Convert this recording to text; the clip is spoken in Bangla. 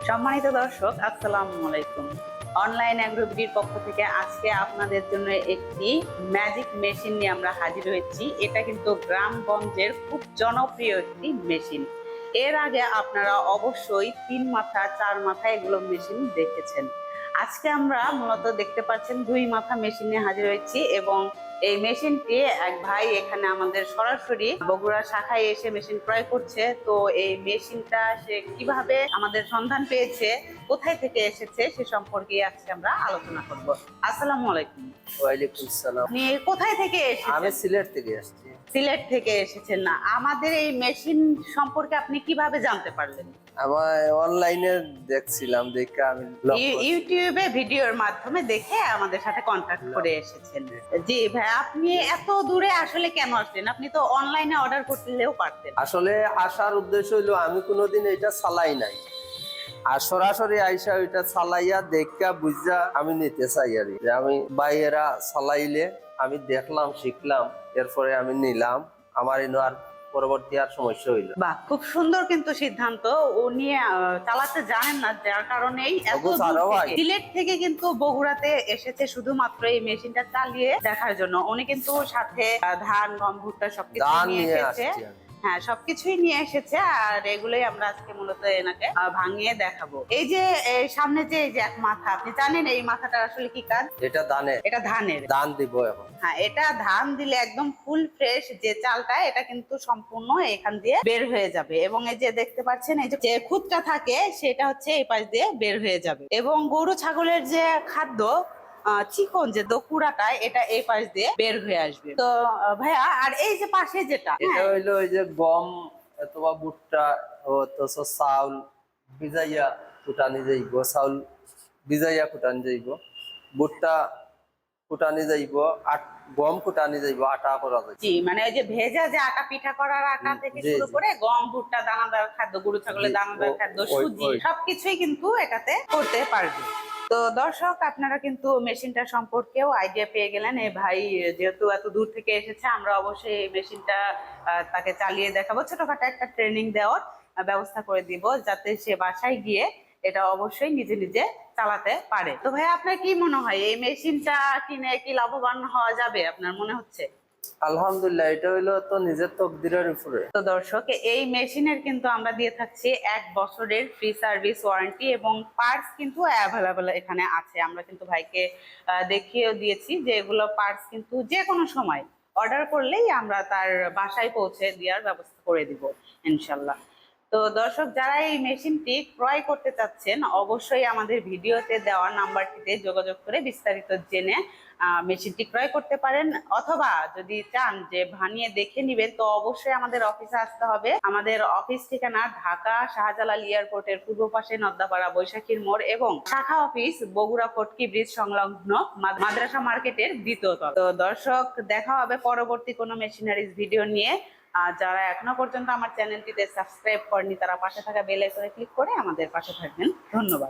সম্মানিত দর্শক, আসসালামু আলাইকুম। অনলাইন অ্যাগ্রোবিডির পক্ষ থেকে আজকে আপনাদের জন্য একটি ম্যাজিক মেশিন নিয়ে আমরা হাজির হয়েছি। এটা কিন্তু গ্রামগঞ্জের খুব জনপ্রিয় একটি মেশিন। এর আগে আপনারা অবশ্যই 3 মাথা 4 মাথা এগুলো মেশিন দেখেছেন। আজকে আমরা মূলত দেখতে পাচ্ছেন 2 মাথা মেশিন নিয়ে হাজির হয়েছি এবং এই মেশিনটি এক ভাই এখানে আমাদের সরাসরি বগুড়া শাখায় এসে মেশিন ক্রয় করছে। তো এই মেশিনটা সে কিভাবে আমাদের সন্ধান পেয়েছে, কোথায় থেকে এসেছে সে সম্পর্কে আজকে আমরা আলোচনা করব। আসসালামু আলাইকুম। ওয়ালাইকুম সালাম। আপনি কোথায় থেকে আমি এসেছেন? সিলেট থেকে আসছি। সিলেট থেকে এসেছেন। না, আমাদের এই মেশিন সম্পর্কে আপনি কিভাবে জানতে পারলেন? আমার অনলাইনে দেখছিলাম, দেখে আমি ইউটিউবে ভিডিওর মাধ্যমে দেখে আমাদের সাথে কন্ট্যাক্ট করে এসেছেন। জি ভাই, আপনি এত দূরে আসলে কেন আসলেন? আপনি তো অনলাইনে অর্ডার করতেও পারতেন। আসলে আসার উদ্দেশ্য হইলো আমি কোনোদিন এটা চালাই নাই, আর সরাসরি আইসা ওইটা চালাইয়া দেখা বুঝা আমি নিতে চাই। আর যে আমি বাইরেরা চালাইলে আমি দেখলাম, শিখলাম, এরপরে আমি নিলাম। আমার এনে আর পরবর্তী আর সমস্যা হইলো। বাহ, খুব সুন্দর কিন্তু সিদ্ধান্ত। উনি চালাতে জানেন না, যার কারণেই এত দূর থেকে সিলেট থেকে কিন্তু বগুড়াতে এসেছে শুধুমাত্র এই মেশিনটা চালিয়ে দেখার জন্য। উনি কিন্তু সাথে ধান, গম, ভুট্টা সবকিছু নিয়ে এসেছে। হ্যাঁ, সবকিছুই নিয়ে এসেছে। আর এগুলোই আমরা আজকে মূলত এনাকে ভাঙিয়ে দেখাবো। এই যে সামনে যে এই যে এক মাথা, আপনি জানেন এই মাথাটা আসলে কি কাজ? এটা ধানের। এটা ধানের। ধান দিব এখন। হ্যাঁ, এটা ধান দিলে একদম ফুল ফ্রেশ যে চালটা, এটা কিন্তু সম্পূর্ণ এখান দিয়ে বের হয়ে যাবে। এবং এই যে দেখতে পাচ্ছেন, এই যে খুদটা থাকে সেটা হচ্ছে এই পাশ দিয়ে বের হয়ে যাবে। এবং গরু ছাগলের যে খাদ্য চিকন যে দকুড়াটা, এটা এই পাশ দিয়ে বের হয়ে আসবে। তো ভাইয়া, আর এই যে পাশে যেটা, এটা হইলো ওই যে গম অথবা ভুট্টা অথচ চাউল ভিজাইয়া কুটানি যাইব, চাউল ভিজাইয়া কুটানি যাইব, ভুট্টা কুটানি যাইব, গম কুটানি যাইব, আটা করা যাইব। জি, মানে এই যে ভেজা যে আটা, পিঠা করার আটা থেকে শুরু করে গম, ভুট্টা, দানাদার খাদ্য, গরু ছাগলের দানাদার খাদ্য, সুজি, সবকিছুই কিন্তু এটাতে করতে পারবে। তো দর্শক, আপনারা কিন্তু মেশিনটা সম্পর্কেও আইডিয়া পেয়ে গেলেন। এই ভাই যেহেতু এত দূর থেকে এসেছে, আমরা অবশ্যই এই মেশিনটা তাকে চালিয়ে দেখাবো। ছোটখাটো একটা ট্রেনিং দেওয়ার ব্যবস্থা করে দিব, যাতে সে বাসায় গিয়ে এটা অবশ্যই নিজে নিজে চালাতে পারে। তো ভাই, আপনার কি মনে হয় এই মেশিনটা কিনে কি লাভবান হওয়া যাবে আপনার মনে হচ্ছে? আলহামদুলিল্লাহ, এটা হইলো তো নিজের তকদিরের উপরে। তো দর্শক, এই মেশিনের কিন্তু আমরা দিয়ে থাকছি 1 বছরের ফ্রি সার্ভিস ওয়ারেন্টি এবং পার্টস কিন্তু অ্যাভেলেবেল এখানে আছে। আমরা কিন্তু ভাইকে দেখিয়েও দিয়েছি যে এগুলো পার্টস কিন্তু যে কোনো সময় অর্ডার করলেই আমরা তার বাসায় পৌঁছে দেওয়ার ব্যবস্থা করে দিব ইনশাল্লাহ। তো দর্শক, যারা এই মেশিনটি ক্রয় করতে চাচ্ছেন, অবশ্যই আমাদের ভিডিওতে দেওয়া নাম্বারটিতে যোগাযোগ করে বিস্তারিত জেনে মেশিনটি ক্রয় করতে পারেন। অথবা যদি চান যে ভানিয়ে দেখে নিবেন, তো অবশ্যই আমাদের অফিসে আসতে হবে। আমাদের অফিস ঠিকানা ঢাকা শাহজালাল এয়ারপোর্টের পূর্ব পাশে নদ্দাপাড়া বৈশাখীর মোড় এবং শাখা অফিস বগুড়া ফটকি ব্রিজ সংলগ্ন মাদ্রাসা মার্কেটের 2য় তলা। তো দর্শক, দেখা হবে পরবর্তী কোনো মেশিনারিজ ভিডিও নিয়ে। যারা এখনো পর্যন্ত আমার চ্যানেলটিতে সাবস্ক্রাইব করেনি, তারা পাশে থাকা বেল আইকনে ক্লিক করে আমাদের পাশে থাকবেন। ধন্যবাদ।